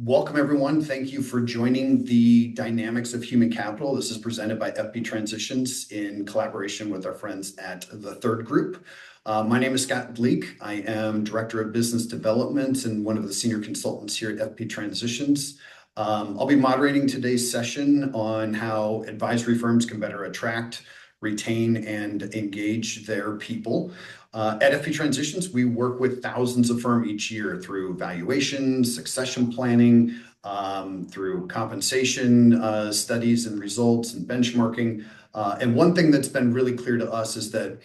Welcome, everyone. Thank you for joining the Dynamics of Human Capital. This is presented by FP Transitions in collaboration with our friends at The Third Group. My name is Scott Bleak. I am Director of Business Development and one of the senior consultants here at FP Transitions. I'll be moderating today's session on how advisory firms can better attract, retain, and engage their people. At FP Transitions, we work with thousands of firms each year through valuation, succession planning, through compensation studies and results and benchmarking. And one thing that's been really clear to us is that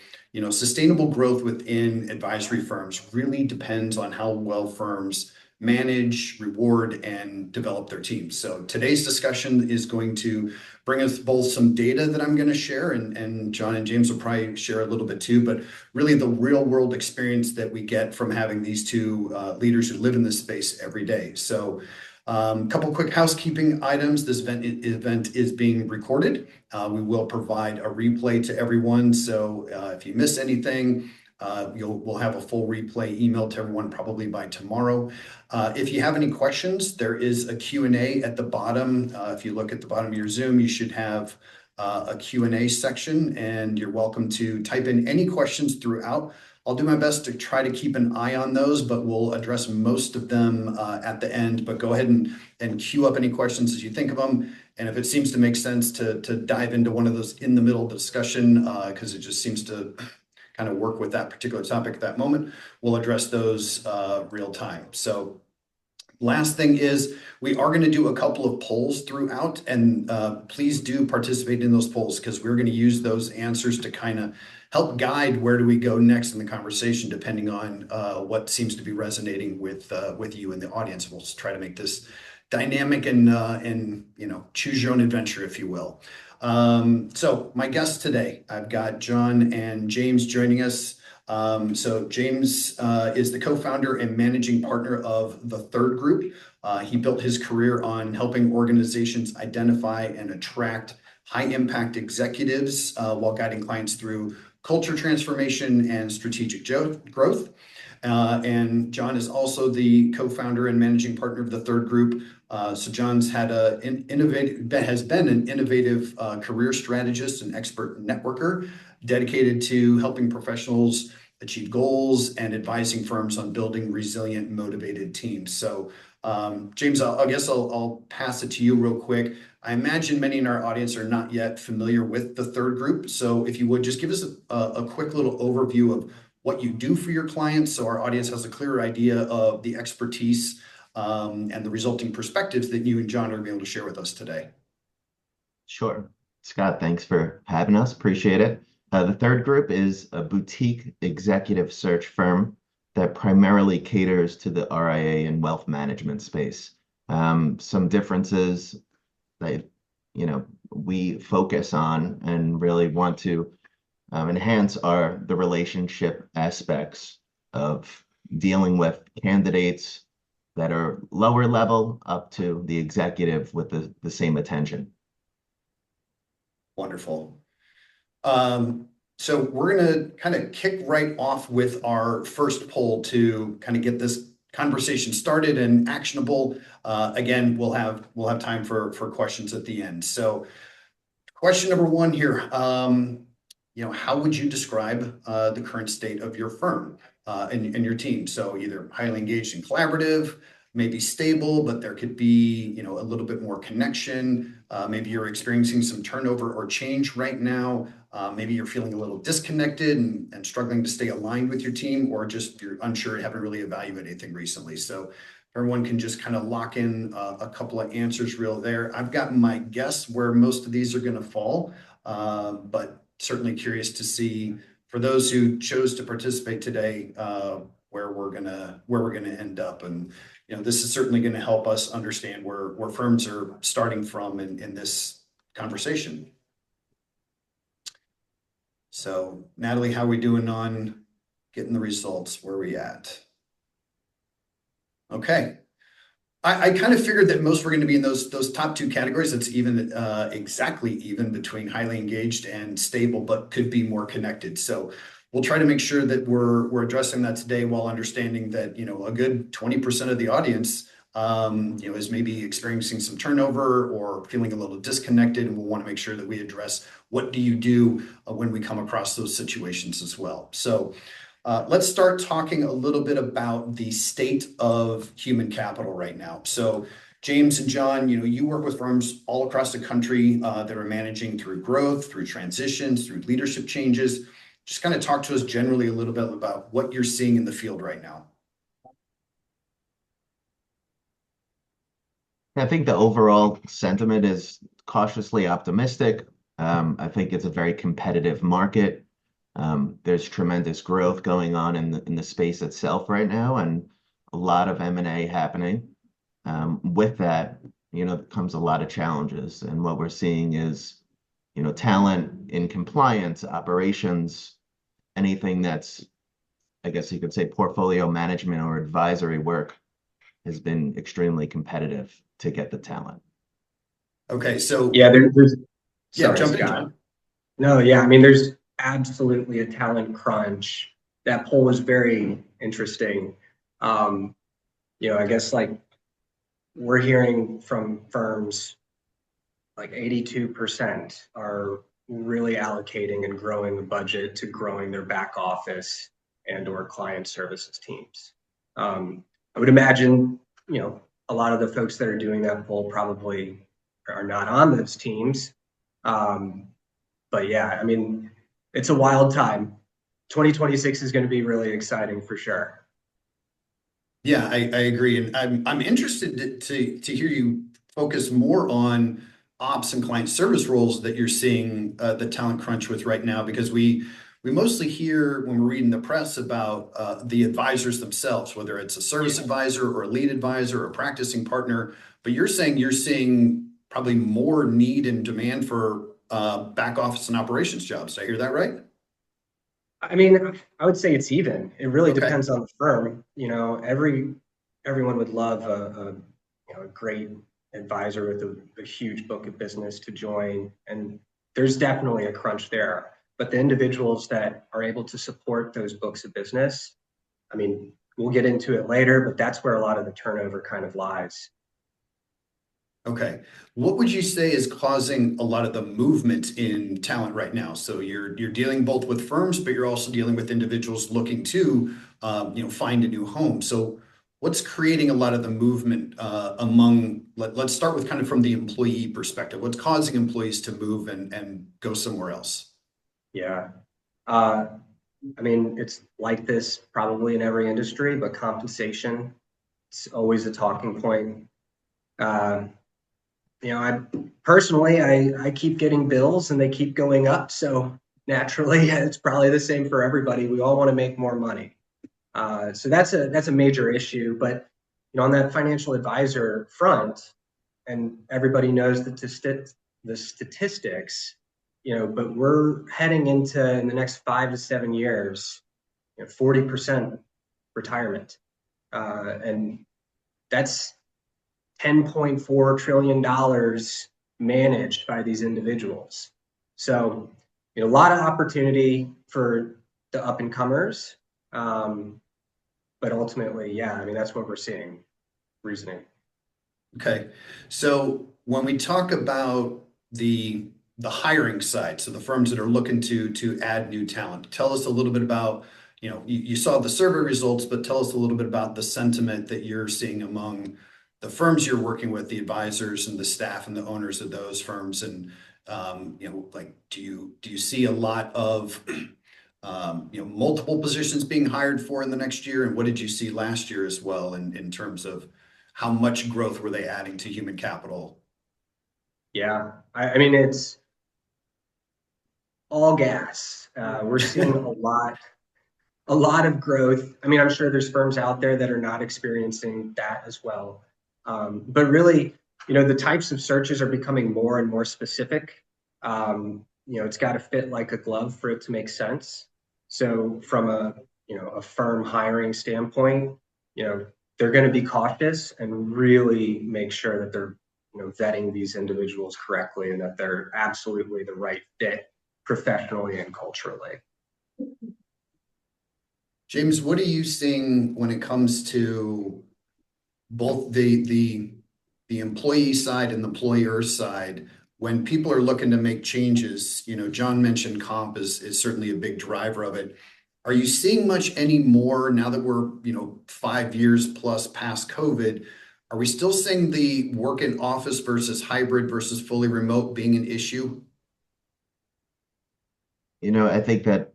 sustainable growth within advisory firms really depends on how well firms manage, reward, and develop their teams. So today's discussion is going to bring us both some data that I'm going to share, and John and James will probably share a little bit too, but really the real world experience that we get from having these two leaders who live in this space every day. So a couple quick housekeeping items. This event is being recorded. We will provide a replay to everyone. So if you miss anything, we'll have a full replay emailed to everyone probably by tomorrow. If you have any questions, there is a Q&A at the bottom. If you look at the bottom of your Zoom, you should have a Q&A section, and you're welcome to type in any questions throughout. I'll do my best to try to keep an eye on those, but we'll address most of them at the end. But go ahead and queue up any questions as you think of them. And if it seems to make sense to dive into one of those in the middle of the discussion, because it just seems to kind of work with that particular topic at that moment, we'll address those real time. So last thing is we are going to do a couple of polls throughout, and please do participate in those polls because we're going to use those answers to kind of help guide where do we go next in the conversation, depending on what seems to be resonating with you in the audience. We'll try to make this dynamic and choose your own adventure, if you will. So my guests today, I've got John and James joining us. So James is the co-founder and managing partner of The Third Group. He built his career on helping organizations identify and attract high-impact executives while guiding clients through culture transformation and strategic growth. And John is also the co-founder and managing partner of The Third Group. So John's has been an innovative career strategist and expert networker dedicated to helping professionals achieve goals and advising firms on building resilient, motivated teams. So James, I guess I'll pass it to you real quick. I imagine many in our audience are not yet familiar with The Third Group. So if you would just give us a quick little overview of what you do for your clients so our audience has a clearer idea of the expertise and the resulting perspectives that you and John are going to be able to share with us today. Sure. Scott, thanks for having us. Appreciate it. The Third Group is a boutique executive search firm that primarily caters to the RIA and wealth management space. Some differences that we focus on and really want to enhance are the relationship aspects of dealing with candidates that are lower level up to the executive with the same attention. Wonderful. So we're going to kind of kick right off with our first poll to kind of get this conversation started and actionable. Again, we'll have time for questions at the end. So question number one here, how would you describe the current state of your firm and your team? So either highly engaged and collaborative, maybe stable, but there could be a little bit more connection. Maybe you're experiencing some turnover or change right now. Maybe you're feeling a little disconnected and struggling to stay aligned with your team, or just you're unsure, haven't really evaluated anything recently. So everyone can just kind of lock in a couple of answers real there. I've got my guess where most of these are going to fall, but certainly curious to see for those who chose to participate today where we're gonna end up. And this is certainly going to help us understand where firms are starting from in this conversation. So Natalie, how are we doing on getting the results? Where are we at? Okay. I kind of figured that most were going to be in those top two categories. It's even exactly even between highly engaged and stable, but could be more connected. So we'll try to make sure that we're addressing that today while understanding that a good 20% of the audience is maybe experiencing some turnover or feeling a little disconnected, and we'll want to make sure that we address what do you do when we come across those situations as well. So let's start talking a little bit about the state of human capital right now. So James and John, you work with firms all across the country that are managing through growth, through transitions, through leadership changes. Just kind of talk to us generally a little bit about what you're seeing in the field right now. I think the overall sentiment is cautiously optimistic. I think it's a very competitive market. There's tremendous growth going on in the space itself right now, and a lot of M&A happening. With that, comes a lot of challenges, and what we're seeing is, talent in compliance, operations, anything that's, I guess you could say, portfolio management or advisory work has been extremely competitive to get the talent. Okay, so Yeah, there's yeah, sorry, jump in, Scott. John. No, yeah, I mean, there's absolutely a talent crunch. That poll was very interesting. I guess like we're hearing from firms like 82% are really allocating and growing the budget to growing their back office and or client services teams. I would imagine, a lot of the folks that are doing that poll probably are not on those teams. But yeah, I mean, it's a wild time. 2026 is going to be really exciting for sure. Yeah, I agree, and I'm interested to hear you focus more on ops and client service roles that you're seeing the talent crunch with right now, because we mostly hear when we're reading the press about the advisors themselves, whether it's a service advisor or a lead advisor or a practicing partner. But you're saying you're seeing probably more need and demand for back office and operations jobs. Did I hear that right? I mean, I would say it's even. It really Okay. depends on the firm. Everyone would love a great advisor with a huge book of business to join, and there's definitely a crunch there. But the individuals that are able to support those books of business, I mean, we'll get into it later, but that's where a lot of the turnover kind of lies. Okay. What would you say is causing a lot of the movement in talent right now? So you're dealing both with firms, but you're also dealing with individuals looking to find a new home. So what's creating a lot of the movement among, let's start with kind of from the employee perspective. What's causing employees to move and go somewhere else? Yeah. I mean, it's like this probably in every industry, but compensation, it's always a talking point. Uh, I personally, I keep getting bills and they keep going up. So naturally, it's probably the same for everybody. We all want to make more money. So that's a major issue. But on that financial advisor front, and everybody knows the statistics, but we're heading into in the next 5 to 7 years, 40% retirement, and that's $10.4 trillion managed by these individuals. So, a lot of opportunity for the up and comers. But ultimately, yeah, I mean, that's what we're seeing, reasoning. Okay. So when we talk about the hiring side, so the firms that are looking to add new talent, tell us a little bit about, you saw the survey results, but tell us a little bit about the sentiment that you're seeing among the firms you're working with, the advisors and the staff and the owners of those firms. And like, do you see a lot of multiple positions being hired for in the next year? And what did you see last year as well in terms of how much growth were they adding to human capital? Yeah, I mean, it's all gas. We're seeing a lot of growth. I mean, I'm sure there's firms out there that are not experiencing that as well. But really, the types of searches are becoming more and more specific. It's got to fit like a glove for it to make sense. So from a firm hiring standpoint, they're going to be cautious and really make sure that they're vetting these individuals correctly and that they're absolutely the right fit professionally and culturally. James, what are you seeing when it comes to both the employee side and the employer side, when people are looking to make changes, John mentioned comp is certainly a big driver of it. Are you seeing much anymore now that we're, 5 years plus past COVID? Are we still seeing the work in office versus hybrid versus fully remote being an issue? I think that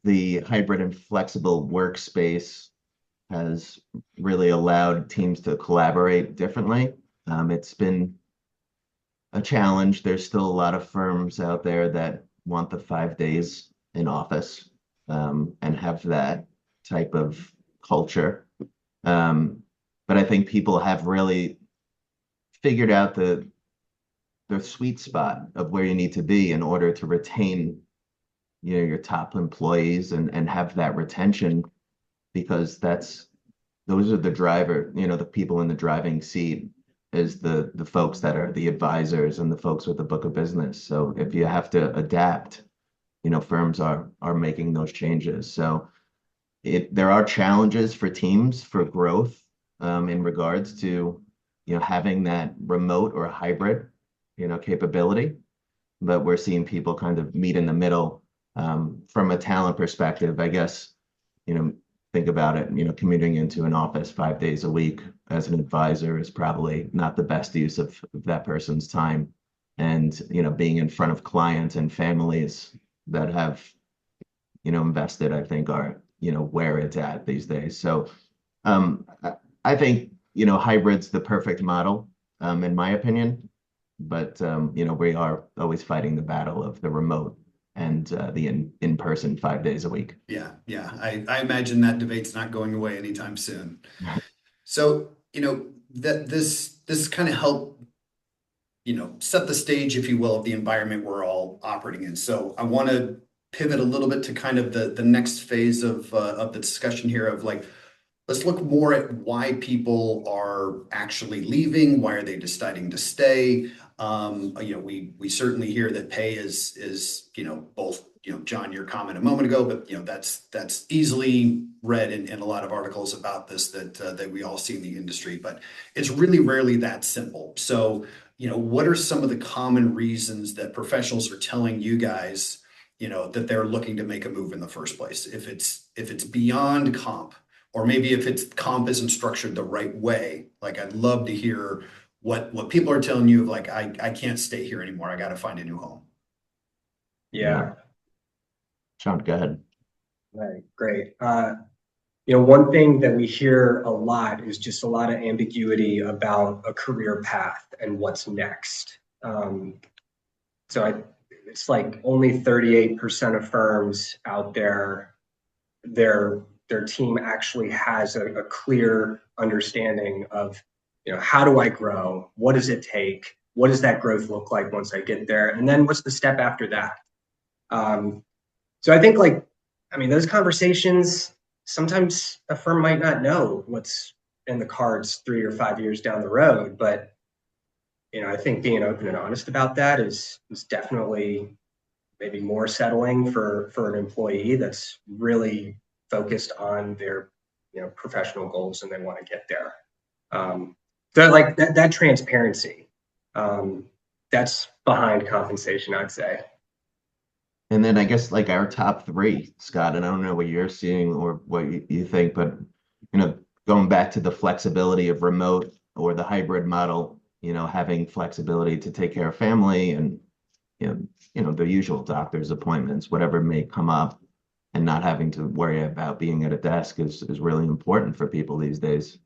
the hybrid and flexible workspace has really allowed teams to collaborate differently. It's been a challenge. There's still a lot of firms out there that want the 5 days in office, and have that type of culture. But I think people have really figured out the sweet spot of where you need to be in order to retain, your top employees and have that retention, because those are the driver, the people in the driving seat is the folks that are the advisors and the folks with the book of business. So if you have to adapt, firms are making those changes. So there are challenges for teams for growth, in regards to, having that remote or hybrid, capability. But we're seeing people kind of meet in the middle, from a talent perspective, I guess, think about it, commuting into an office 5 days a week as an advisor is probably not the best use of that person's time. And, being in front of clients and families that have, invested, I think are, where it's at these days. So I think, hybrid's the perfect model, in my opinion. But, we are always fighting the battle of the remote and the in-person 5 days a week. Yeah, I imagine that debate's not going away anytime soon. So, that this kind of help, set the stage, if you will, of the environment we're all operating in. So I want to pivot a little bit to kind of the next phase of the discussion here of like, let's look more at why people are actually leaving. Why are they deciding to stay? We certainly hear that pay is both, John, your comment a moment ago, but that's easily read in a lot of articles about this that we all see in the industry, but it's really rarely that simple. So, what are some of the common reasons that professionals are telling you guys, that they're looking to make a move in the first place? If it's beyond comp, or maybe if it's comp isn't structured the right way, like I'd love to hear what people are telling you of like, I can't stay here anymore. I got to find a new home. Yeah. Sean, go ahead. Right. Great. One thing that we hear a lot is just a lot of ambiguity about a career path and what's next. It's like only 38% of firms out there, their team actually has a clear understanding of, how do I grow? What does it take? What does that growth look like once I get there? And then what's the step after that? So I think those conversations, sometimes a firm might not know what's in the cards 3 or 5 years down the road, but I think being open and honest about that is definitely maybe more settling for an employee that's really focused on their professional goals and they want to get there. So like that transparency, that's behind compensation, I'd say. And then I guess like our top three, Scott, and I don't know what you're seeing or what you think, but going back to the flexibility of remote or the hybrid model, having flexibility to take care of family and the usual doctor's appointments, whatever may come up, and not having to worry about being at a desk is really important for people these days.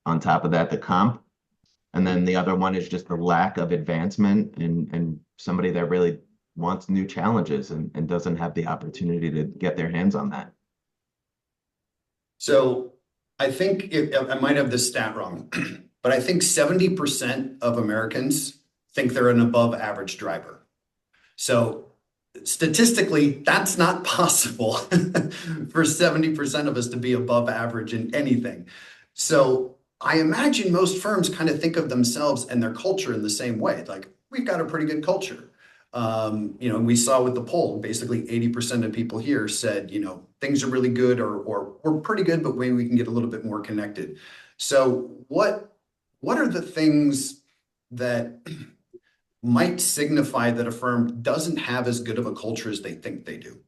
On top of that, the comp, and then the other one is just the lack of advancement and somebody that really wants new challenges and doesn't have the opportunity to get their hands on that. So I think I might have this stat wrong, but I think 70% of Americans think they're an above average driver. So statistically, that's not possible for 70% of us to be above average in anything. So I imagine most firms kind of think of themselves and their culture in the same way. Like, we've got a pretty good culture. We saw with the poll, basically 80% of people here said, things are really good or we're pretty good, but maybe we can get a little bit more connected. So what are the things that might signify that a firm doesn't have as good of a culture as they think they do?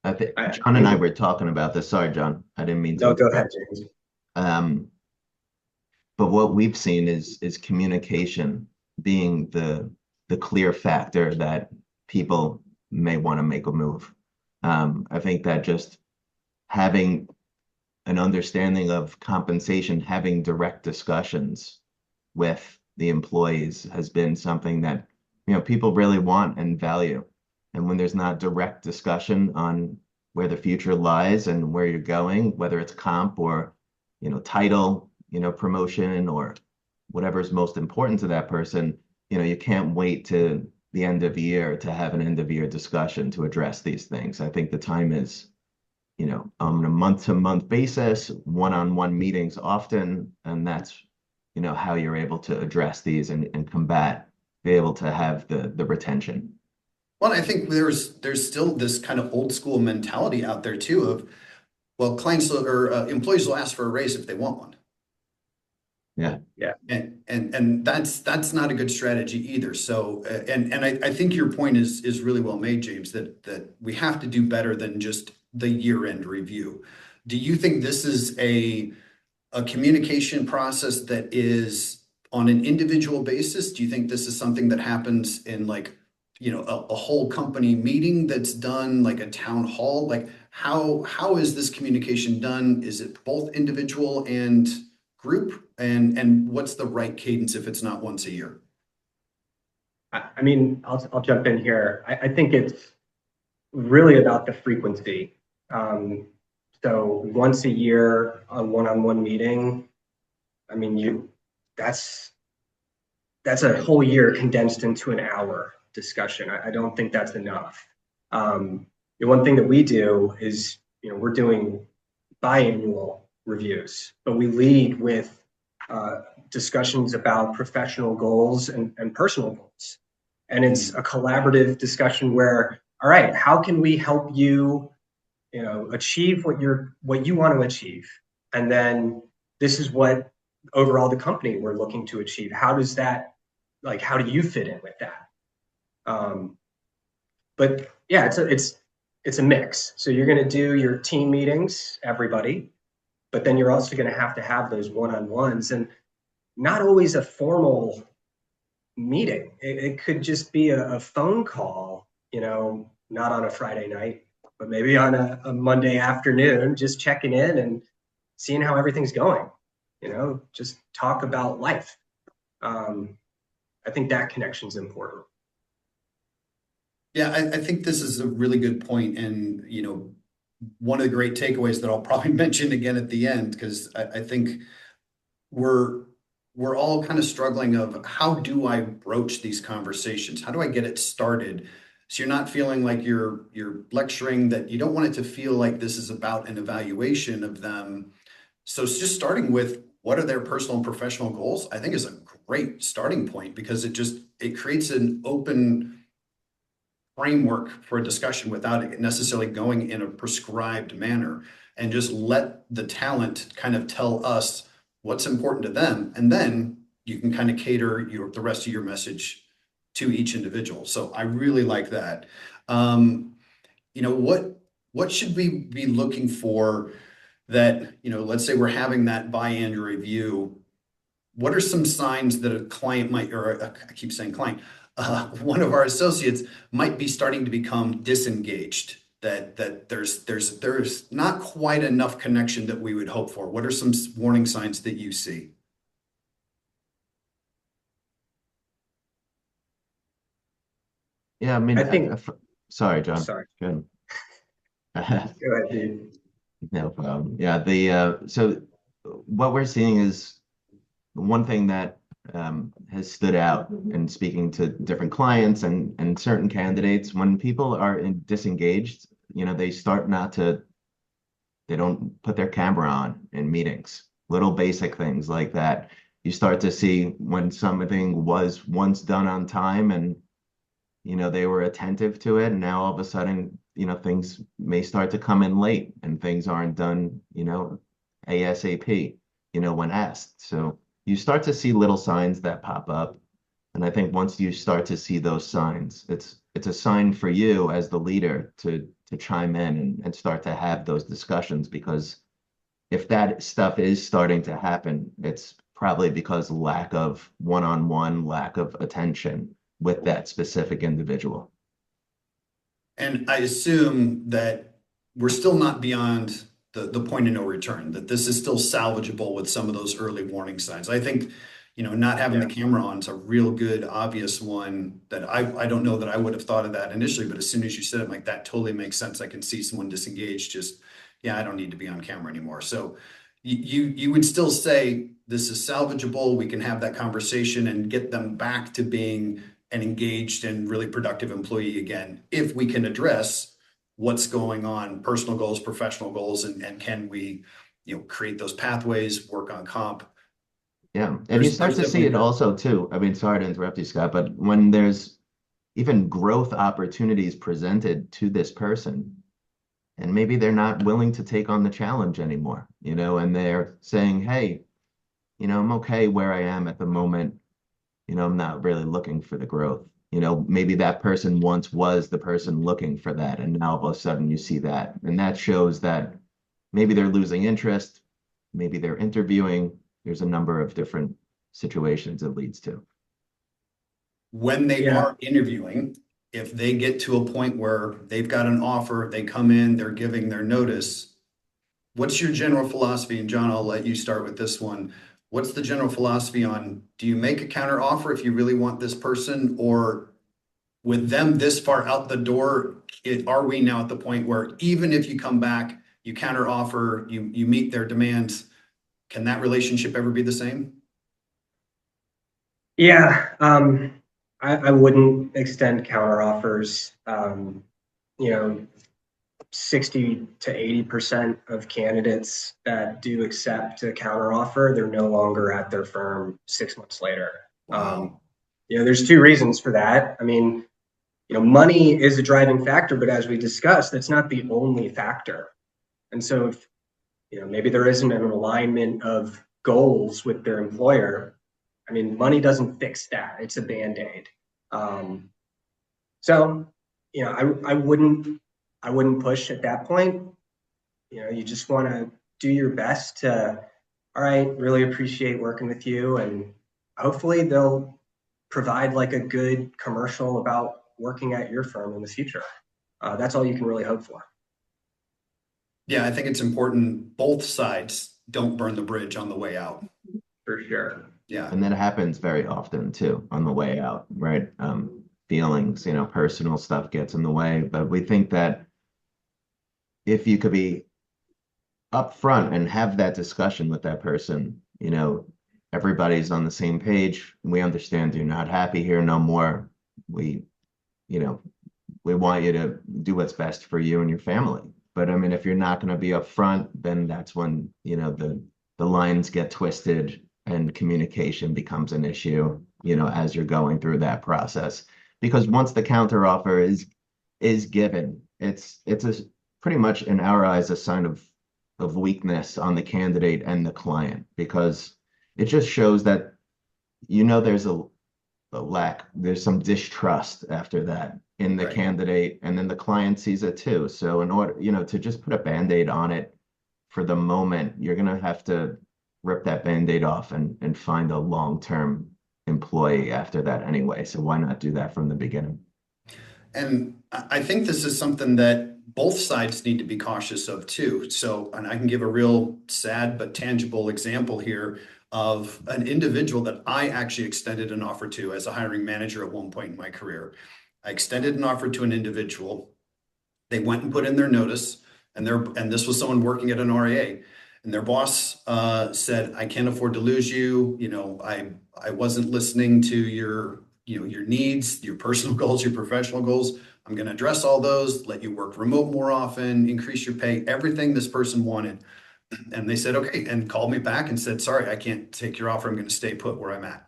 I think I John and I were talking about this. Sorry, John, I didn't mean to No, go ahead, interrupt. James. Um, but what we've seen is communication being the clear factor that people may want to make a move. I think that just having an understanding of compensation, having direct discussions with the employees has been something that people really want and value. And when there's not direct discussion on where the future lies and where you're going, whether it's comp or title, promotion or whatever's most important to that person, you can't wait to the end of the year to have an end of year discussion to address these things. I think the time is on a month-to-month basis, one-on-one meetings often, and that's how you're able to address these and combat, be able to have the retention. Well, I think there's still this kind of old school mentality out there too of, well, clients or employees will ask for a raise if they want one. Yeah. Yeah. And that's not a good strategy either. So and I think your point is really well made, James, that we have to do better than just the year-end review. Do you think this is a communication process that is on an individual basis? Do you think this is something that happens in like, a whole company meeting that's done, like a town hall? Like how is this communication done? Is it both individual and group? And what's the right cadence if it's not once a year? I mean, I'll jump in here. I think it's really about the frequency. So once a year, a one-on-one meeting, I mean, that's a whole year condensed into an hour discussion. I don't think that's enough. The one thing that we do is, we're doing biannual reviews, but we lead with discussions about professional goals and personal goals. And it's a collaborative discussion where, all right, how can we help you, achieve what you want to achieve? And then this is what overall the company we're looking to achieve. How does that, how do you fit in with that? But yeah, it's a mix. So you're going to do your team meetings, everybody, but then you're also going to have those one-on-ones, and not always a formal meeting. It could just be a phone call, not on a Friday night, but maybe on a Monday afternoon, just checking in and seeing how everything's going, just talk about life. I think that connection is important. Yeah, I think this is a really good point. And, one of the great takeaways that I'll probably mention again at the end, because I think we're all kind of struggling of how do I broach these conversations? How do I get it started? So you're not feeling like you're lecturing, that you don't want it to feel like this is about an evaluation of them. So it's just starting with what are their personal and professional goals, I think is a great starting point, because it creates an open framework for a discussion without it necessarily going in a prescribed manner, and just let the talent kind of tell us what's important to them. And then you can kind of cater the rest of your message to each individual. So I really like that. What should we be looking for that, let's say we're having that biannual review. What are some signs that a client might, or I keep saying client, one of our associates might be starting to become disengaged, that there's not quite enough connection that we would hope for? What are some warning signs that you see? Yeah, I mean, I think. sorry, John. Sorry. Good. Go ahead, dude. No problem. Yeah, so what we're seeing is one thing that has stood out in speaking to different clients and certain candidates. When people are disengaged, they start they don't put their camera on in meetings, little basic things like that. You start to see when something was once done on time and, they were attentive to it. And now all of a sudden, things may start to come in late and things aren't done, ASAP, when asked. So you start to see little signs that pop up. And I think once you start to see those signs, it's a sign for you as the leader to chime in and start to have those discussions, because if that stuff is starting to happen, it's probably because lack of one-on-one, lack of attention with that specific individual. And I assume that we're still not beyond the point of no return, that this is still salvageable with some of those early warning signs. I think, not having the camera on is a real good, obvious one that I don't know that I would have thought of that initially, but as soon as you said it, like, that totally makes sense. I can see someone disengaged, just, yeah, I don't need to be on camera anymore. So you would still say this is salvageable. We can have that conversation and get them back to being an engaged and really productive employee again, if we can address what's going on, personal goals, professional goals, and can we, create those pathways, work on comp. Yeah. And you start to see it also too. I mean, sorry to interrupt you, Scott, but when there's even growth opportunities presented to this person, and maybe they're not willing to take on the challenge anymore, and they're saying, hey, I'm okay where I am at the moment. I'm not really looking for the growth. Maybe that person once was the person looking for that, and now all of a sudden you see that. And that shows that maybe they're losing interest, maybe they're interviewing. There's a number of different situations it leads to. When they are interviewing, if they get to a point where they've got an offer, they come in, they're giving their notice, what's your general philosophy? And John, I'll let you start with this one. What's the general philosophy on, do you make a counter offer if you really want this person, or with them this far out the door, are we now at the point where even if you come back, you counter offer, you meet their demands, can that relationship ever be the same? Yeah, I wouldn't extend counter offers. 60 to 80% of candidates that do accept a counter offer, they're no longer at their firm 6 months later. Wow. There's two reasons for that. I mean, money is a driving factor, but as we discussed, that's not the only factor. And so if, maybe there isn't an alignment of goals with their employer, I mean, money doesn't fix that. It's a Band-Aid. So, I wouldn't push at that point. You just want to do your best to, all right, really appreciate working with you. And hopefully they'll provide like a good commercial about working at your firm in the future. That's all you can really hope for. Yeah, I think it's important both sides don't burn the bridge on the way out. For sure. Yeah. And that happens very often too on the way out, right? Feelings, personal stuff gets in the way. But we think that if you could be upfront and have that discussion with that person, everybody's on the same page. We understand you're not happy here no more. We want you to do what's best for you and your family. But I mean, if you're not going to be upfront, then that's when, the lines get twisted and communication becomes an issue, as you're going through that process. Because once the counter offer is given, it's pretty much in our eyes a sign of weakness on the candidate and the client, because it just shows that there's a lack, there's some distrust after that in the candidate, and then the client sees it too. So in order, to just put a Band-Aid on it for the moment, you're gonna have to rip that Band-Aid off and find a long-term employee after that anyway. So why not do that from the beginning? And I think this is something that both sides need to be cautious of too. So, and I can give a real sad but tangible example here of an individual that I actually extended an offer to as a hiring manager at one point in my career. I extended an offer to an individual. They went and put in their notice, and this was someone working at an RIA, and their boss said, "I can't afford to lose you. I wasn't listening to your needs, your personal goals, your professional goals. I'm going to address all those, let you work remote more often, increase your pay," everything this person wanted. And they said, okay, and called me back and said, sorry, I can't take your offer. I'm going to stay put where I'm at.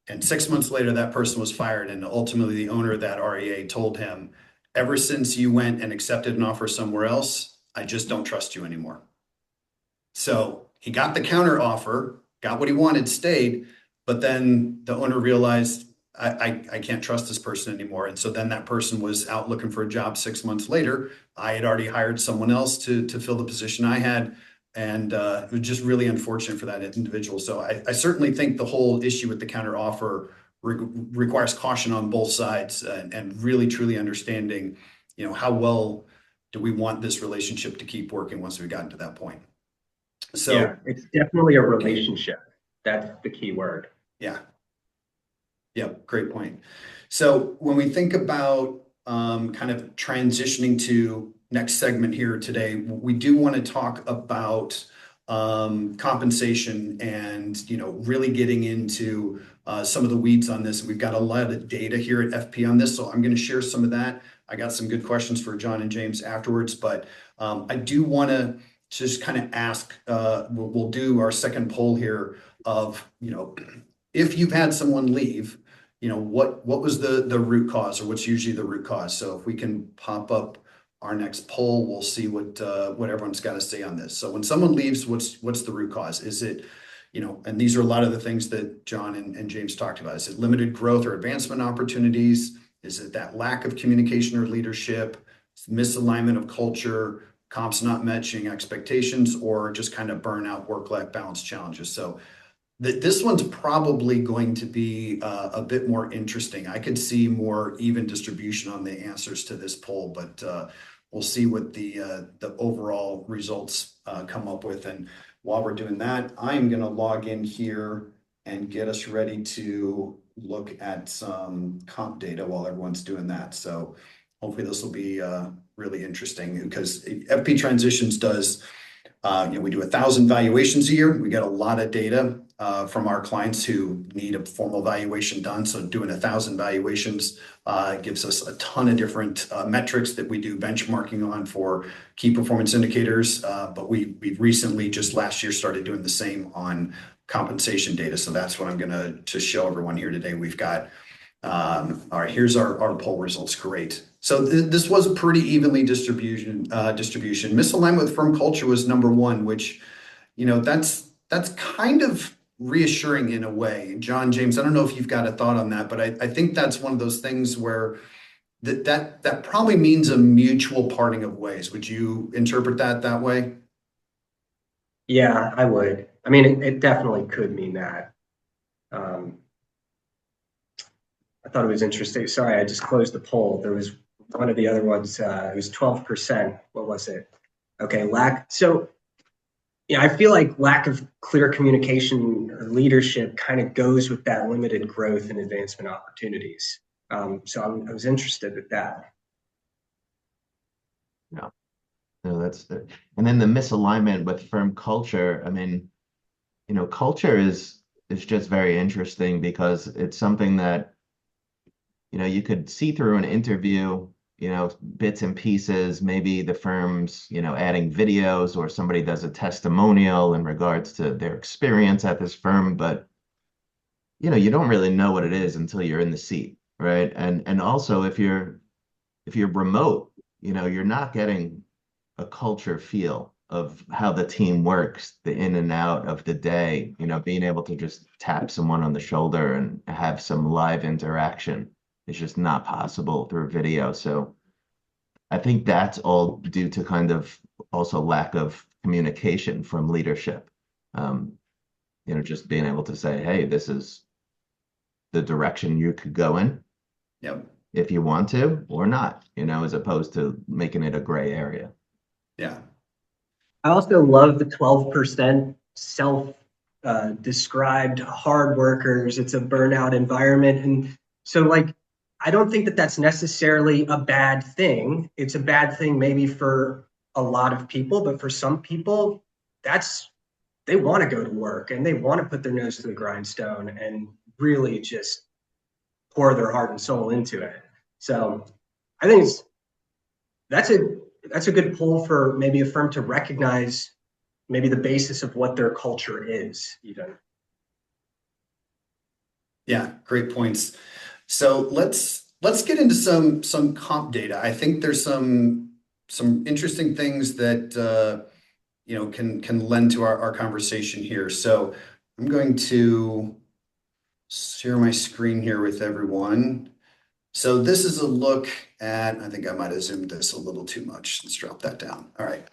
And 6 months later, that person was fired. And ultimately, the owner of that REA told him, ever since you went and accepted an offer somewhere else, I just don't trust you anymore. So he got the counter offer, got what he wanted, stayed, but then the owner realized I can't trust this person anymore. And so then that person was out looking for a job 6 months later. I had already hired someone else to fill the position I had. And it was just really unfortunate for that individual. So I certainly think the whole issue with the counter offer requires caution on both sides, and really truly understanding, how well do we want this relationship to keep working once we've gotten to that point. So Yeah, it's definitely a relationship. That's the key word. yeah. Yep, great point. So when we think about kind of transitioning to next segment here today, we do want to talk about compensation and really getting into some of the weeds on this. We've got a lot of data here at FP on this, so I'm going to share some of that. I got some good questions for John and James afterwards, but I do want to just kind of ask. We'll do our second poll here of if you've had someone leave, what was the root cause, or what's usually the root cause? So if we can pop up our next poll, we'll see what everyone's got to say on this. So when someone leaves, what's the root cause? Is it, and these are a lot of the things that John and James talked about. Is it limited growth or advancement opportunities? Is it that lack of communication or leadership, misalignment of culture, comps not matching expectations, or just kind of burnout, work-life balance challenges? So this one's probably going to be a bit more interesting. I could see more even distribution on the answers to this poll, but we'll see what the overall results come up with. And while we're doing that, I'm going to log in here and get us ready to look at some comp data while everyone's doing that. So hopefully this will be really interesting, because FP Transitions does, we do 1,000 valuations a year. We get a lot of data from our clients who need a formal valuation done. So doing 1,000 valuations gives us a ton of different metrics that we do benchmarking on for key performance indicators. But we've recently, just last year, started doing the same on compensation data. So that's what I'm going to show everyone here today. We've got, all right, here's our poll results. Great. So this was a pretty evenly distribution. Misalignment with firm culture was number one, which, that's kind of reassuring in a way. John, James, I don't know if you've got a thought on that, but I think that's one of those things where that probably means a mutual parting of ways. Would you interpret that way? Yeah, I would. I mean, it definitely could mean that. I thought it was interesting. Sorry, I just closed the poll. There was one of the other ones. It was 12%. What was it? Okay, So, I feel like lack of clear communication or leadership kind of goes with that limited growth and advancement opportunities. So I was interested with that. Yeah, no, that's it. And then the misalignment with firm culture. I mean, culture is just very interesting, because it's something that you could see through an interview, bits and pieces, maybe the firm's, adding videos, or somebody does a testimonial in regards to their experience at this firm, but you don't really know what it is until you're in the seat, right? And also if you're remote, you're not getting a culture feel of how the team works, the in and out of the day, being able to just tap someone on the shoulder and have some live interaction. It's just not possible through video. So I think that's all due to kind of also lack of communication from leadership. Just being able to say, hey, this is the direction you could go in. Yep. If you want to or not, as opposed to making it a gray area. Yeah. I also love the 12% self described hard workers. It's a burnout environment. And so I don't think that that's necessarily a bad thing. It's a bad thing maybe for a lot of people, but for some people, they want to go to work and they want to put their nose to the grindstone and really just pour their heart and soul into it. So I think that's a good poll for maybe a firm to recognize, maybe the basis of what their culture is even. Yeah, great points. So let's get into some comp data. I think there's some interesting things that can lend to our conversation here. So I'm going to share my screen here with everyone. So this is a look at, I think I might have zoomed this a little too much. Let's drop that down. All right.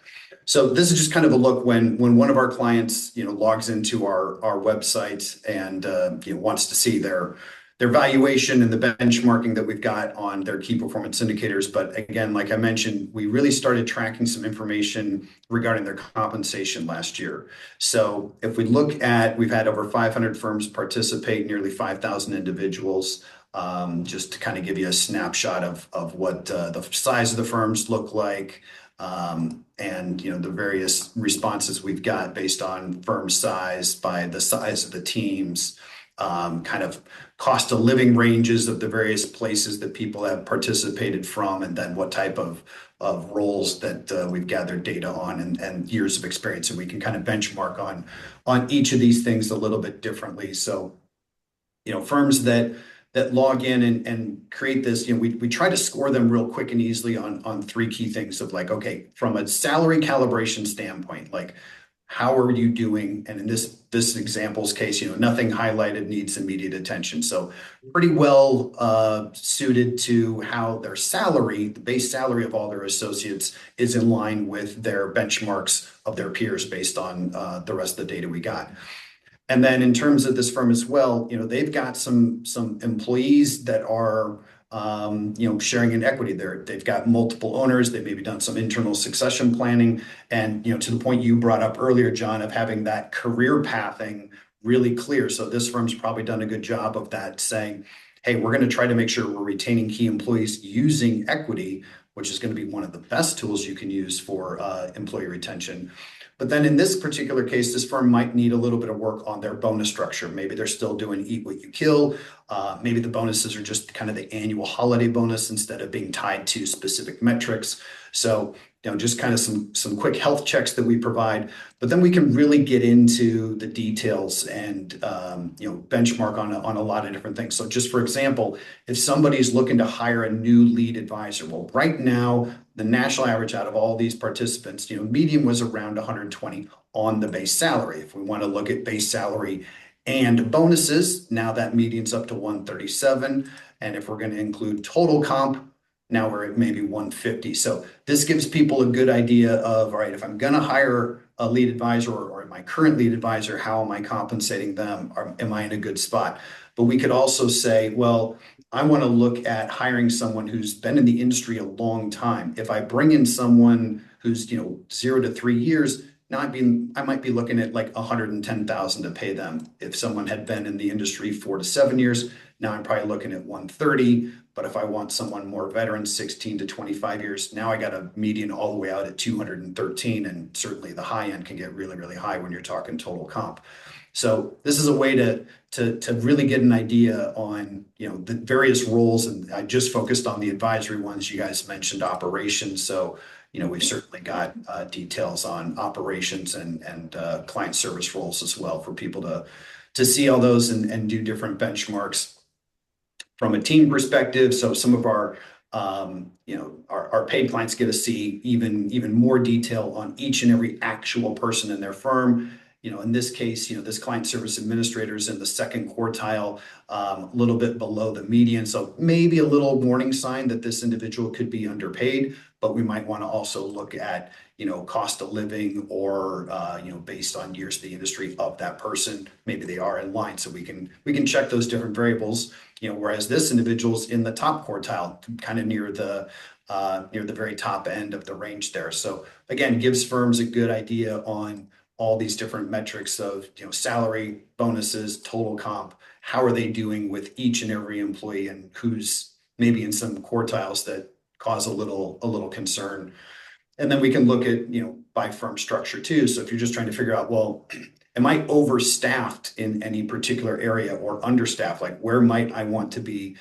So this is just kind of a look when one of our clients, logs into our website and wants to see their valuation and the benchmarking that we've got on their key performance indicators. But again, like I mentioned, we really started tracking some information regarding their compensation last year. So if we look at, we've had over 500 firms participate, nearly 5,000 individuals. Just to kind of give you a snapshot of what the size of the firms look like, and the various responses we've got based on firm size, by the size of the teams, kind of cost of living ranges of the various places that people have participated from, and then what type of roles that we've gathered data on, and years of experience. And we can kind of benchmark on each of these things a little bit differently. So, firms that log in and create this, we try to score them real quick and easily on three key things of like, okay, from a salary calibration standpoint, like how are you doing? And in this example's case, nothing highlighted needs immediate attention. So pretty well suited to how their salary, the base salary of all their associates, is in line with their benchmarks of their peers based on the rest of the data we got. And then in terms of this firm as well, they've got some employees that are, sharing in equity there. They've got multiple owners. They've maybe done some internal succession planning. And, to the point you brought up earlier, John, of having that career pathing really clear. So this firm's probably done a good job of that, saying, hey, we're going to try to make sure we're retaining key employees using equity, which is going to be one of the best tools you can use for employee retention. But then in this particular case, this firm might need a little bit of work on their bonus structure. Maybe they're still doing eat what you kill. Maybe the bonuses are just kind of the annual holiday bonus instead of being tied to specific metrics. So, just kind of some quick health checks that we provide, but then we can really get into the details and, benchmark on a lot of different things. So just for example, if somebody's looking to hire a new lead advisor, well, right now, the national average out of all these participants, median was around 120 on the base salary. If we want to look at base salary and bonuses, now that median's up to 137. And if we're going to include total comp, now we're at maybe 150. So this gives people a good idea of, all right, if I'm going to hire a lead advisor or my current lead advisor, how am I compensating them? Or am I in a good spot? But we could also say, well, I want to look at hiring someone who's been in the industry a long time. If I bring in someone who's 0 to 3 years, now I might be looking at like 110,000 to pay them. If someone had been in the industry 4 to 7 years, now I'm probably looking at 130. But if I want someone more veteran, 16 to 25 years, now I got a median all the way out at 213, and certainly the high end can get really, really high when you're talking total comp. So this is a way to really get an idea on the various roles, and I just focused on the advisory ones. You guys mentioned operations, so we've certainly got details on operations and client service roles as well for people to see all those and do different benchmarks from a team perspective. So some of our paid clients get to see even more detail on each and every actual person in their firm. In this case, this client service administrator is in the second quartile, a little bit below the median. So maybe a little warning sign that this individual could be underpaid, but we might want to also look at, cost of living or, based on years of the industry of that person, maybe they are in line. So we can check those different variables, whereas this individual's in the top quartile, kind of near the very top end of the range there. So again, gives firms a good idea on all these different metrics of salary, bonuses, total comp. How are they doing with each and every employee, and who's maybe in some quartiles that cause a little concern. And then we can look at by firm structure too. So if you're just trying to figure out, well, am I overstaffed in any particular area or understaffed? Like where might I want to be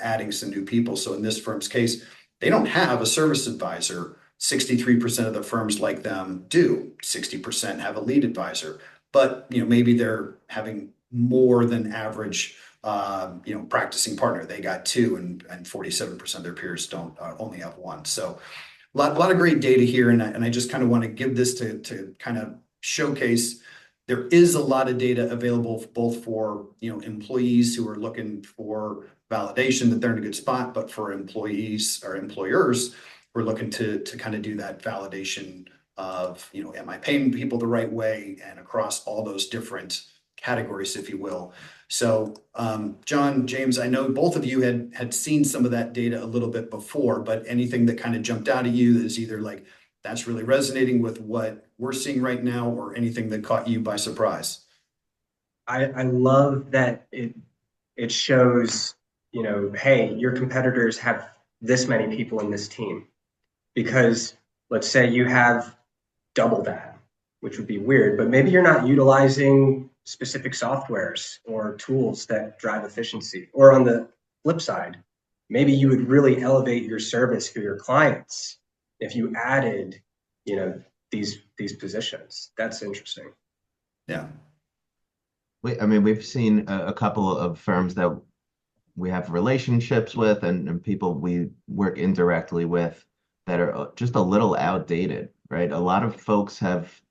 adding some new people? So in this firm's case, they don't have a service advisor 63% of the firms like them do. 60% have a lead advisor, but maybe they're having more than average practicing partner. They got two, and 47% of their peers don't only have one. So a lot of great data here, and I just kind of want to give this to kind of showcase there is a lot of data available both for employees who are looking for validation that they're in a good spot, but for employees or employers who are looking to kind of do that validation of am I paying people the right way, and across all those different categories, if you will. So John, James, I know both of you had seen some of that data a little bit before, but anything that kind of jumped out at you that is either like that's really resonating with what we're seeing right now, or anything that caught you by surprise? I love that it shows, hey, your competitors have this many people in this team, because let's say you have double that, which would be weird, but maybe you're not utilizing specific softwares or tools that drive efficiency. Or on the flip side, maybe you would really elevate your service for your clients if you added, these positions. That's interesting. Yeah. We've seen a couple of firms that we have relationships with and people we work indirectly with that are just a little outdated, right? A lot of folks have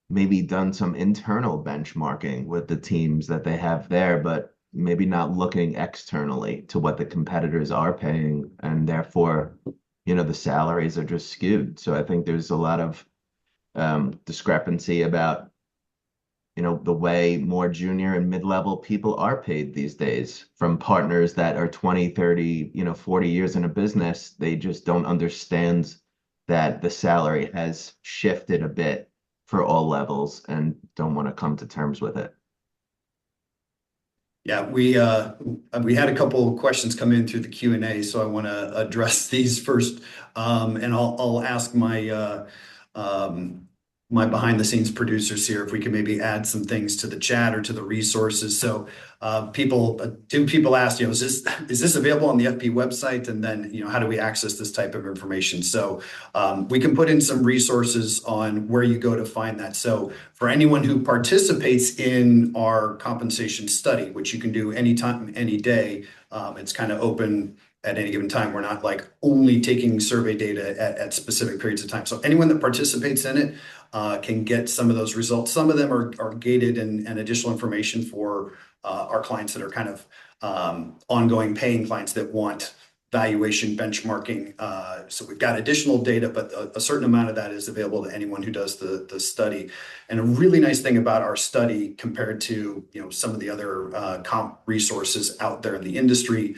maybe done some internal benchmarking with the teams that they have there, but maybe not looking externally to what the competitors are paying, and therefore, the salaries are just skewed. So I think there's a lot of discrepancy about the way more junior and mid-level people are paid these days from partners that are 20, 30, 40 years in a business. They just don't understand that the salary has shifted a bit for all levels and don't want to come to terms with it. Yeah, we had a couple of questions come in through the Q&A, so I want to address these first, and I'll ask my my behind the scenes producers here if we can maybe add some things to the chat or to the resources. So two people asked, is this available on the FP website? And then, how do we access this type of information? So we can put in some resources on where you go to find that. So for anyone who participates in our compensation study, which you can do anytime, any day, it's kind of open at any given time. We're not like only taking survey data at specific periods of time. So anyone that participates in it can get some of those results. Some of them are gated and additional information for our clients that are kind of ongoing paying clients that want valuation benchmarking. So we've got additional data, but a certain amount of that is available to anyone who does the study. And a really nice thing about our study compared to some of the other comp resources out there in the industry,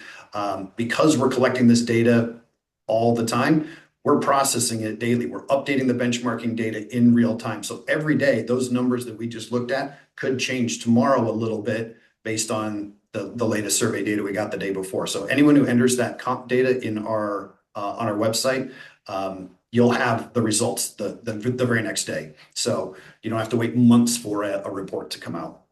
because we're collecting this data all the time, we're processing it daily. We're updating the benchmarking data in real time. So every day, those numbers that we just looked at could change tomorrow a little bit based on the latest survey data we got the day before. So anyone who enters that comp data in our on our website, you'll have the results the very next day. So you don't have to wait months for a report to come out.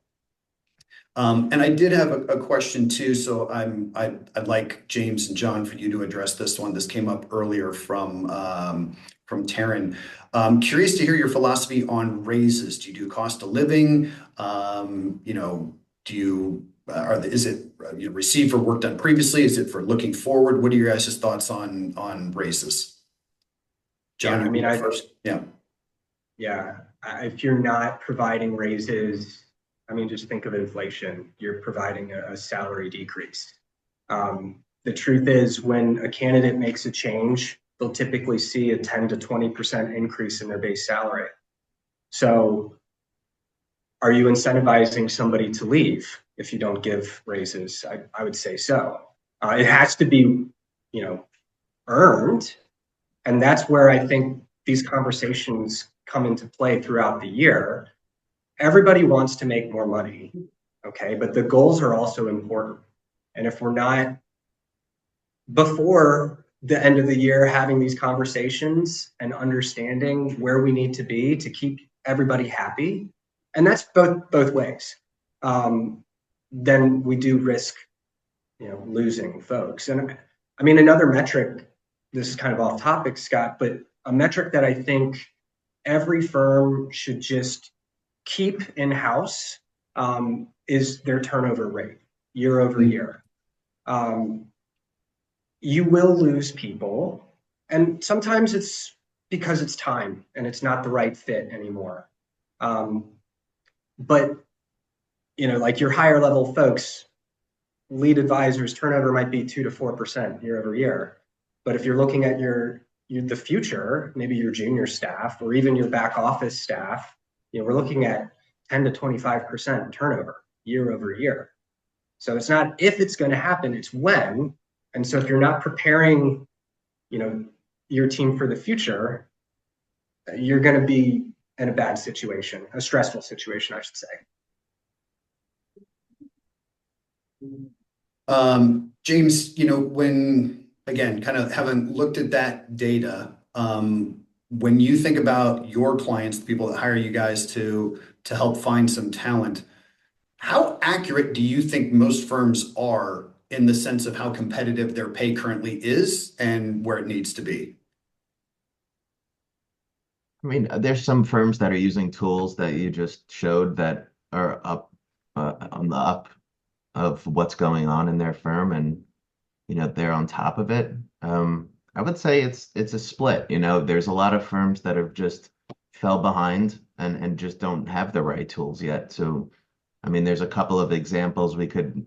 And I did have a question too. So I'd like James and John for you to address this one. This came up earlier from Taryn. Curious to hear your philosophy on raises. Do you do cost of living? Is it received for work done previously? Is it for looking forward? What are your guys' thoughts on raises? John, first. Yeah. If you're not providing raises, just think of inflation. You're providing a salary decrease. The truth is, when a candidate makes a change, they'll typically see a 10 to 20% increase in their base salary. So are you incentivizing somebody to leave if you don't give raises? I would say so. It has to be, earned. And that's where I think these conversations come into play throughout the year. Everybody wants to make more money, okay? But the goals are also important. And if we're not, before the end of the year, having these conversations and understanding where we need to be to keep everybody happy, and that's both ways, then we do risk, losing folks. And another metric, this is kind of off topic, Scott, but a metric that I think every firm should just keep in-house is their turnover rate year over year. You will lose people, and sometimes it's because it's time and it's not the right fit anymore. But like your higher level folks, lead advisors, turnover might be 2 to 4% year over year. But if you're looking at the future, maybe your junior staff or even your back office staff, we're looking at 10 to 25% turnover year over year. So it's not if it's going to happen, it's when. And so if you're not preparing, your team for the future, you're going to be in a bad situation, a stressful situation, I should say. James, when, again, kind of having looked at that data, when you think about your clients, the people that hire you guys to help find some talent, how accurate do you think most firms are in the sense of how competitive their pay currently is and where it needs to be? I mean, there's some firms that are using tools that you just showed that are up on the up of what's going on in their firm, and they're on top of it. I would say it's a split. There's a lot of firms that have just fell behind and just don't have the right tools yet. So, I mean, there's a couple of examples we could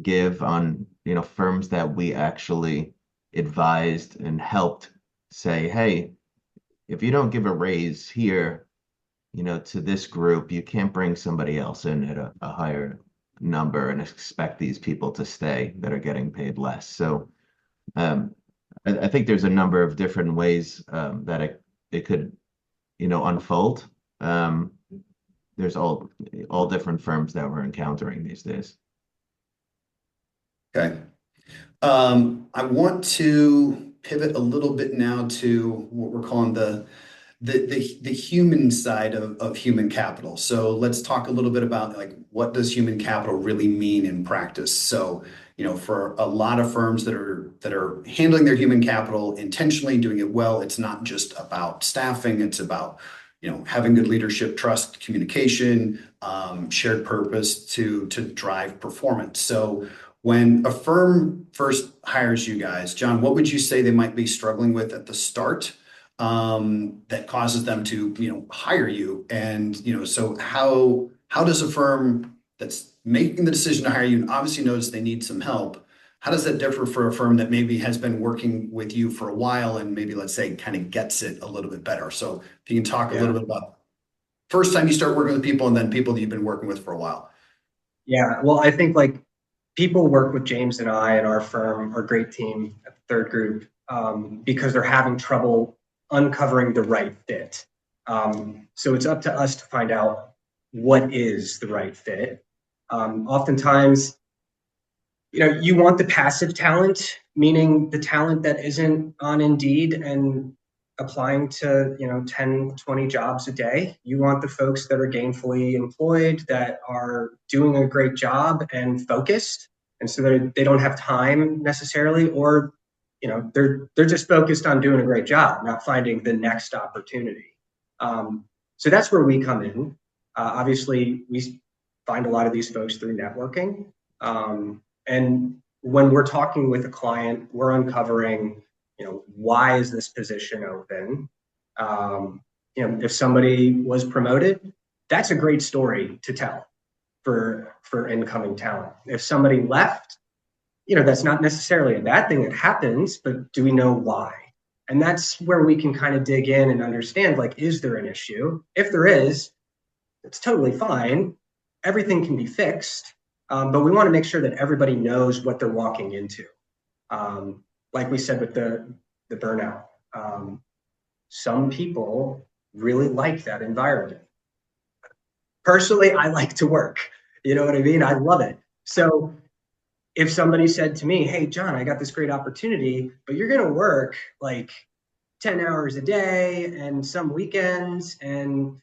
give on firms that we actually advised and helped say, hey, if you don't give a raise here, to this group, you can't bring somebody else in at a higher number and expect these people to stay that are getting paid less. So I think there's a number of different ways that it could, unfold. There's all different firms that we're encountering these days. Okay. I want to pivot a little bit now to what we're calling the human side of human capital. So let's talk a little bit about what does human capital really mean in practice. So for a lot of firms that are handling their human capital intentionally, doing it well, it's not just about staffing. It's about having good leadership, trust, communication, shared purpose to drive performance. So when a firm first hires you guys, John, what would you say they might be struggling with at the start that causes them to hire you? And so how does a firm that's making the decision to hire you and obviously knows they need some help, how does that differ for a firm that maybe has been working with you for a while and maybe, let's say, kind of gets it a little bit better? So if you can talk a little bit about first time you start working with people and then people that you've been working with for a while. Yeah, well, I think people work with James and I and our firm, our great team at the Third Group, because they're having trouble uncovering the right fit. So it's up to us to find out what is the right fit. Oftentimes, you want the passive talent, meaning the talent that isn't on Indeed and applying to 10, 20 jobs a day. You want the folks that are gainfully employed, that are doing a great job and focused, and so they don't have time necessarily, or they're just focused on doing a great job, not finding the next opportunity. So that's where we come in. Obviously, we find a lot of these folks through networking, and when we're talking with a client, we're uncovering why is this position open? If somebody was promoted, that's a great story to tell for incoming talent. If somebody left, that's not necessarily a bad thing. It happens, but do we know why? And that's where we can kind of dig in and understand, is there an issue? If there is, it's totally fine. Everything can be fixed, but we want to make sure that everybody knows what they're walking into. Like we said with the burnout, some people really like that environment. Personally, I like to work. You know what I mean? I love it. So if somebody said to me, hey, John, I got this great opportunity, but you're going to work 10 hours a day and some weekends, and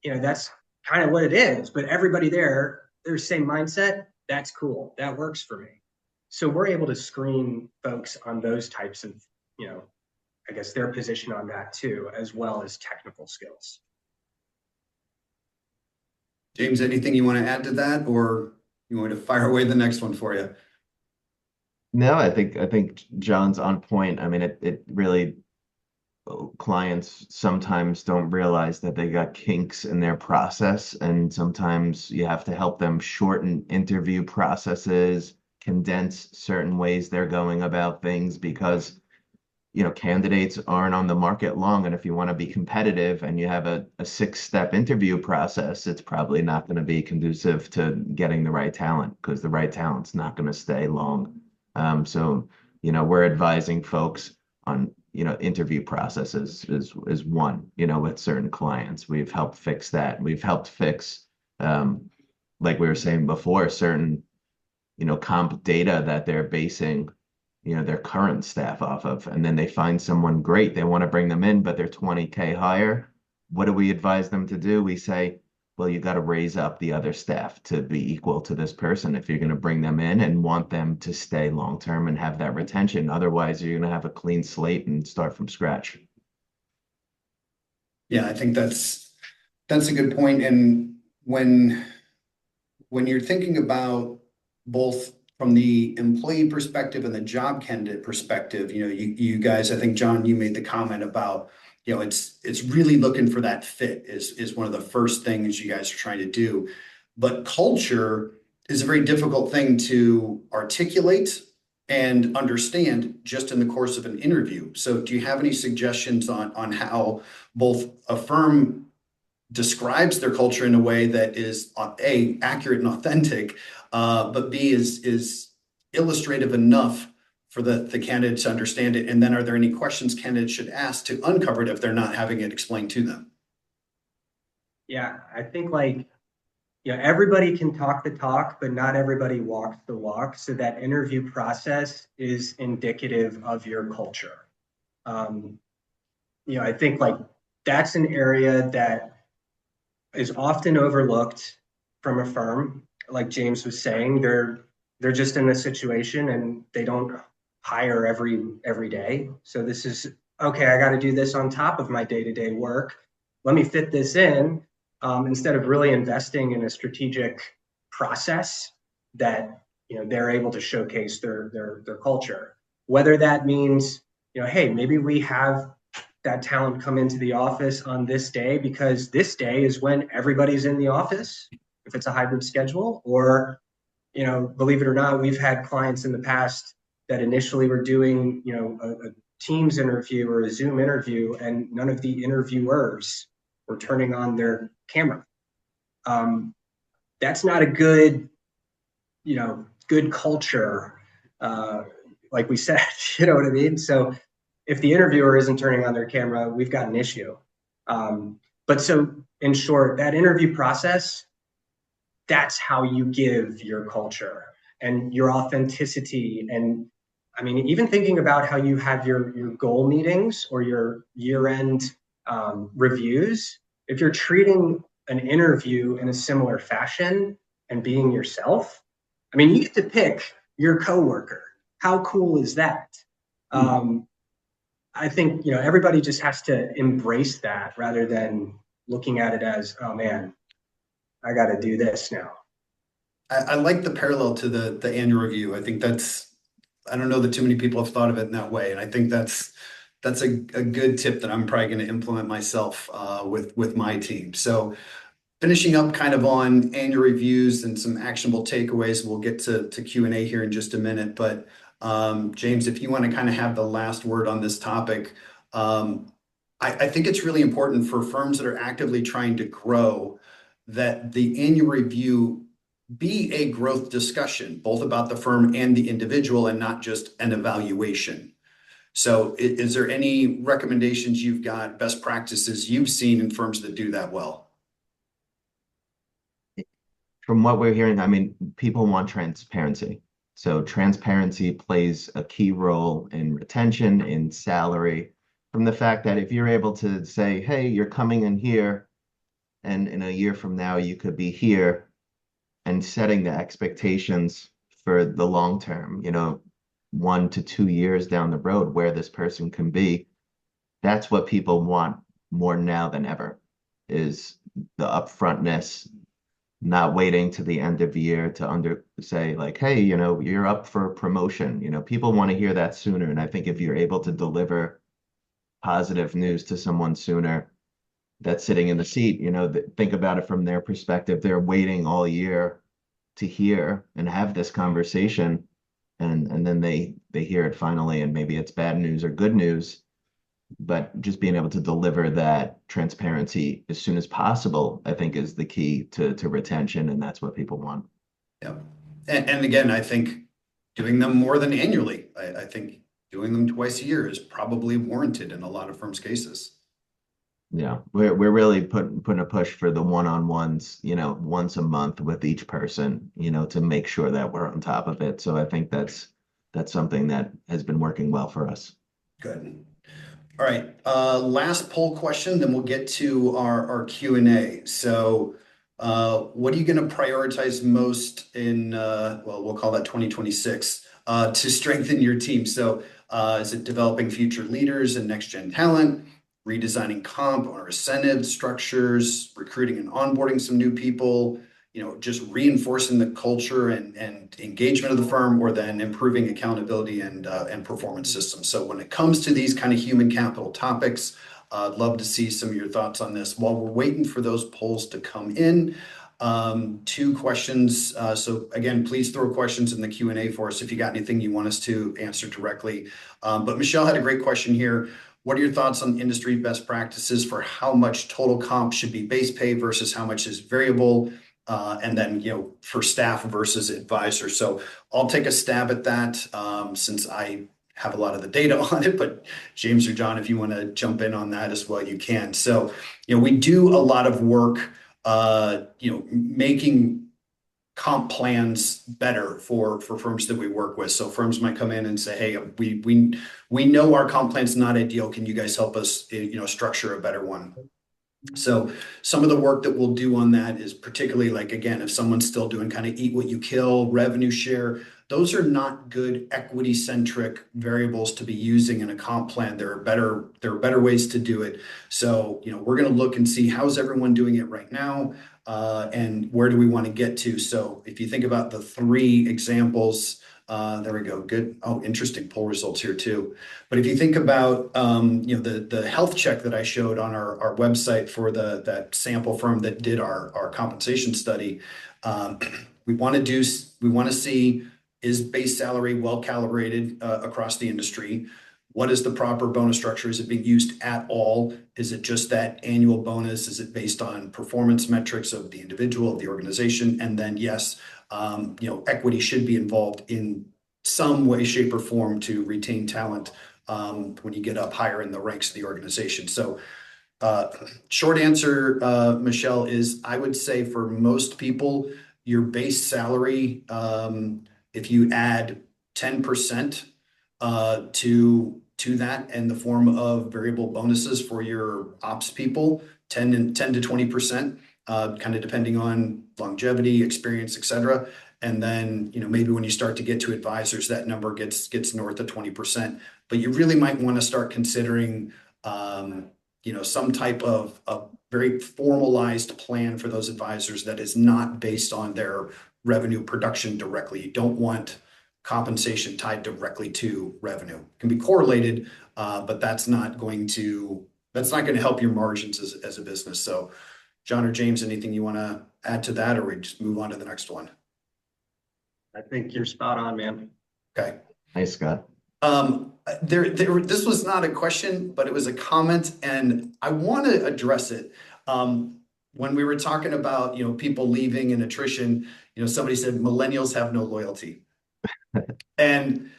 that's kind of what it is, but everybody their same mindset, that's cool. That works for me. So we're able to screen folks on those types of, I guess, their position on that too, as well as technical skills. James, anything you want to add to that, or you want me to fire away the next one for you? No, I think John's on point. I mean, it really clients sometimes don't realize that they got kinks in their process, and sometimes you have to help them shorten interview processes, condense certain ways they're going about things because candidates aren't on the market long. And if you want to be competitive and you have a six-step interview process, it's probably not going to be conducive to getting the right talent because the right talent's not going to stay long. So, we're advising folks on, interview processes is one, with certain clients. We've helped fix that. We've helped fix, like we were saying before, certain, comp data that they're basing their current staff off of, and then they find someone great. They want to bring them in, but they're 20K higher. What do we advise them to do? We say, well, you got to raise up the other staff to be equal to this person if you're going to bring them in and want them to stay long term and have that retention. Otherwise, you're going to have a clean slate and start from scratch. Yeah, I think that's a good point. And when you're thinking about both from the employee perspective and the job candidate perspective, you guys, I think, John, you made the comment about, it's really looking for that fit is one of the first things you guys are trying to do. But culture is a very difficult thing to articulate and understand just in the course of an interview. So do you have any suggestions on how both a firm describes their culture in a way that is A, accurate and authentic, but B, is illustrative enough for the candidate to understand it? And then are there any questions candidates should ask to uncover it if they're not having it explained to them? Yeah, I think everybody can talk the talk, but not everybody walks the walk. So that interview process is indicative of your culture. I think that's an area that is often overlooked from a firm. Like James was saying, they're just in a situation and they don't hire every day. So this is, okay, I got to do this on top of my day-to-day work. Let me fit this in, instead of really investing in a strategic process that they're able to showcase their culture. Whether that means, hey, maybe we have that talent come into the office on this day because this day is when everybody's in the office, if it's a hybrid schedule. Or, believe it or not, we've had clients in the past that initially were doing, a Teams interview or a Zoom interview, and none of the interviewers were turning on their camera. That's not a good culture, like we said, you know what I mean? So if the interviewer isn't turning on their camera, we've got an issue. But so in short, that interview process, that's how you give your culture and your authenticity. And I mean, even thinking about how you have your goal meetings or your year-end reviews, if you're treating an interview in a similar fashion and being yourself, I mean, you get to pick your coworker. How cool is that? I think, everybody just has to embrace that rather than looking at it as, oh man, I got to do this now. I like the parallel to the annual review. I think I don't know that too many people have thought of it in that way. And I think that's a good tip that I'm probably going to implement myself with my team. So finishing up kind of on annual reviews and some actionable takeaways, we'll get to Q&A here in just a minute. But James, if you want to kind of have the last word on this topic, I think it's really important for firms that are actively trying to grow that the annual review be a growth discussion, both about the firm and the individual and not just an evaluation. So is there any recommendations you've got, best practices you've seen in firms that do that well? From what we're hearing, I mean, people want transparency. So transparency plays a key role in retention, in salary, from the fact that if you're able to say, hey, you're coming in here, and in a year from now, you could be here, and setting the expectations for the long term, 1 to 2 years down the road where this person can be, that's what people want more now than ever, is the upfrontness, not waiting to the end of the year to say like, hey, you're up for promotion. People want to hear that sooner. And I think if you're able to deliver positive news to someone sooner that's sitting in the seat, think about it from their perspective. They're waiting all year to hear and have this conversation, and then they hear it finally, and maybe it's bad news or good news, but just being able to deliver that transparency as soon as possible, I think, is the key to retention, and that's what people want. Yeah. And again, I think doing them more than annually, I think doing them twice a year is probably warranted in a lot of firms' cases. Yeah, we're really putting a push for the one-on-ones, once a month with each person, to make sure that we're on top of it. So I think that's something that has been working well for us. Good. All right, last poll question, then we'll get to our Q&A. So what are you going to prioritize most in, well, we'll call that 2026, to strengthen your team? So is it developing future leaders and next-gen talent, redesigning comp or incentive structures, recruiting and onboarding some new people, just reinforcing the culture and engagement of the firm, or then improving accountability and performance systems? So when it comes to these kind of human capital topics, I'd love to see some of your thoughts on this. While we're waiting for those polls to come in, two questions. So again, please throw questions in the Q&A for us if you got anything you want us to answer directly. But Michelle had a great question here. What are your thoughts on industry best practices for how much total comp should be base pay versus how much is variable? And then, for staff versus advisors. So I'll take a stab at that, since I have a lot of the data on it, but James or John, if you want to jump in on that as well, you can. So, we do a lot of work, making comp plans better for firms that we work with. So firms might come in and say, hey, we know our comp plan's not ideal. Can you guys help us, structure a better one? So some of the work that we'll do on that is particularly, like, again, if someone's still doing kind of eat what you kill, revenue share, those are not good equity centric variables to be using in a comp plan. There are better ways to do it. So, we're going to look and see how's everyone doing it right now, and where do we want to get to. So if you think about the three examples, there we go. Good. Oh, interesting poll results here too. But if you think about, the health check that I showed on our website for that sample firm that did our compensation study, we want to see, is base salary well calibrated across the industry? What is the proper bonus structure? Is it being used at all? Is it just that annual bonus? Is it based on performance metrics of the individual, of the organization? And then, yes, equity should be involved in some way, shape, or form to retain talent when you get up higher in the ranks of the organization. So short answer, Michelle, is I would say for most people, your base salary, if you add 10% to that in the form of variable bonuses for your ops people, 10 to 20%, kind of depending on longevity, experience, et cetera. And then, maybe when you start to get to advisors, that number gets north of 20%. But you really might want to start considering, some type of very formalized plan for those advisors that is not based on their revenue production directly. You don't want compensation tied directly to revenue. It can be correlated, but that's not going to help your margins as a business. So John or James, anything you want to add to that, or we just move on to the next one? I think you're spot on, man. Okay. Nice, Scott. This was not a question, but it was a comment, and I want to address it. When we were talking about, people leaving and attrition, somebody said millennials have no loyalty. And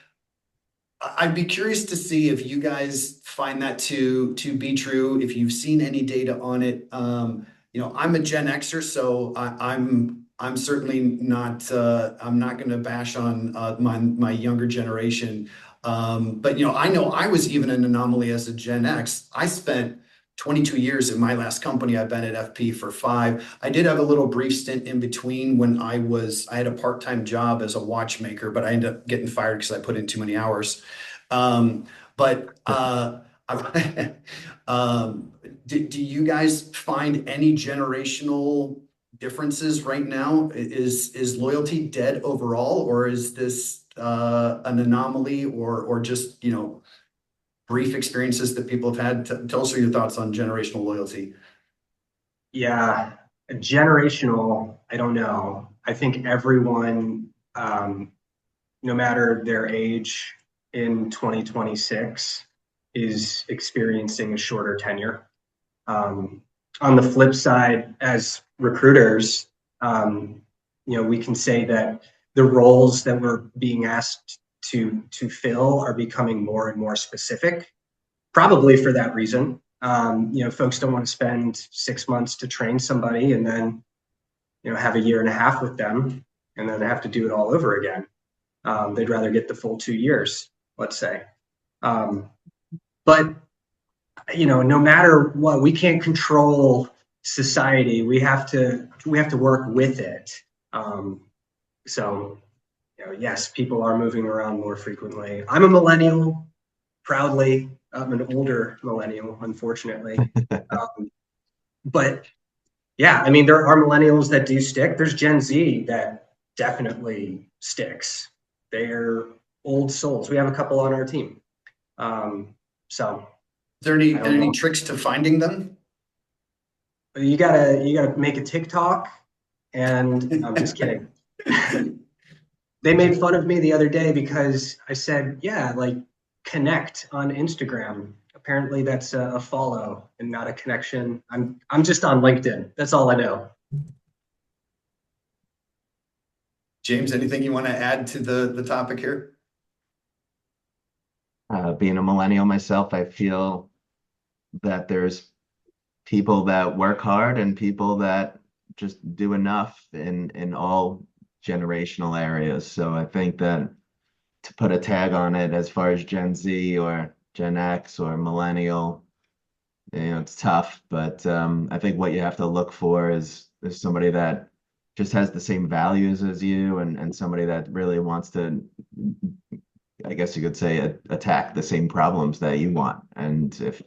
I'd be curious to see if you guys find that to be true, if you've seen any data on it. I'm a Gen Xer, so I'm certainly not I'm not going to bash on my younger generation. But I know I was even an anomaly as a Gen X. I spent 22 years in my last company. I've been at FP for 5. I did have a little brief stint in between when I had a part-time job as a watchmaker, but I ended up getting fired because I put in too many hours. But Do you guys find any generational differences right now? Is loyalty dead overall, or is this an anomaly, or just, you know, brief experiences that people have had? Tell us your thoughts on generational loyalty. Yeah, generational, I don't know. I think everyone, no matter their age in 2026, is experiencing a shorter tenure. On the flip side, as recruiters, we can say that the roles that we're being asked to fill are becoming more and more specific, probably for that reason. Folks don't want to spend 6 months to train somebody and then, have a year and a half with them and then they have to do it all over again. They'd rather get the full 2 years, let's say. But no matter what, we can't control society. We have to work with it. So, yes, people are moving around more frequently. I'm a millennial, proudly. I'm an older millennial, unfortunately. But yeah, I mean, there are millennials that do stick. There's Gen Z that definitely sticks. They're old souls. We have a couple on our team. So Is there any tricks to finding them? you gotta make a TikTok, and I'm just kidding. They made fun of me the other day because I said, yeah, like connect on Instagram. Apparently that's a follow and not a connection. I'm just on LinkedIn. That's all I know. James, anything you want to add to the topic here? Being a millennial myself, I feel that there's people that work hard and people that just do enough in all generational areas. So I think that to put a tag on it as far as Gen Z or Gen X or millennial, it's tough. But I think what you have to look for is somebody that just has the same values as you and somebody that really wants to, I guess you could say, attack the same problems that you want. And if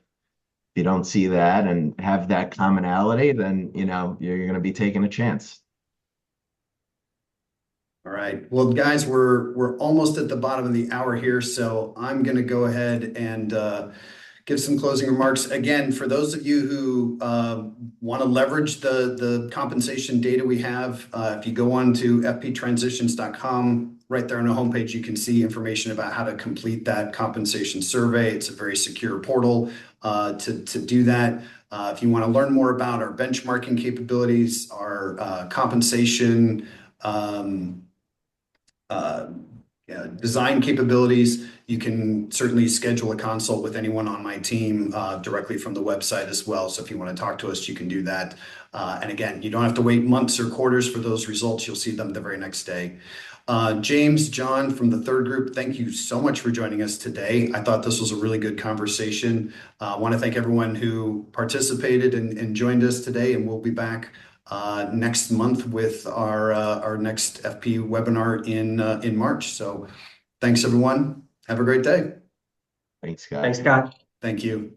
you don't see that and have that commonality, then you're going to be taking a chance. All right. Well, guys, we're almost at the bottom of the hour here, so I'm going to go ahead and give some closing remarks. Again, for those of you who want to leverage the compensation data we have, if you go on to fptransitions.com, right there on the homepage, you can see information about how to complete that compensation survey. It's a very secure portal to do that. If you want to learn more about our benchmarking capabilities, our compensation design capabilities, you can certainly schedule a consult with anyone on my team directly from the website as well. So if you want to talk to us, you can do that. And again, you don't have to wait months or quarters for those results. You'll see them the very next day. James, John from the third group, thank you so much for joining us today. I thought this was a really good conversation. I want to thank everyone who participated and joined us today, and we'll be back next month with our next FP webinar in March. So thanks, everyone. Have a great day. Thanks, Scott. Thanks, Scott. Thank you.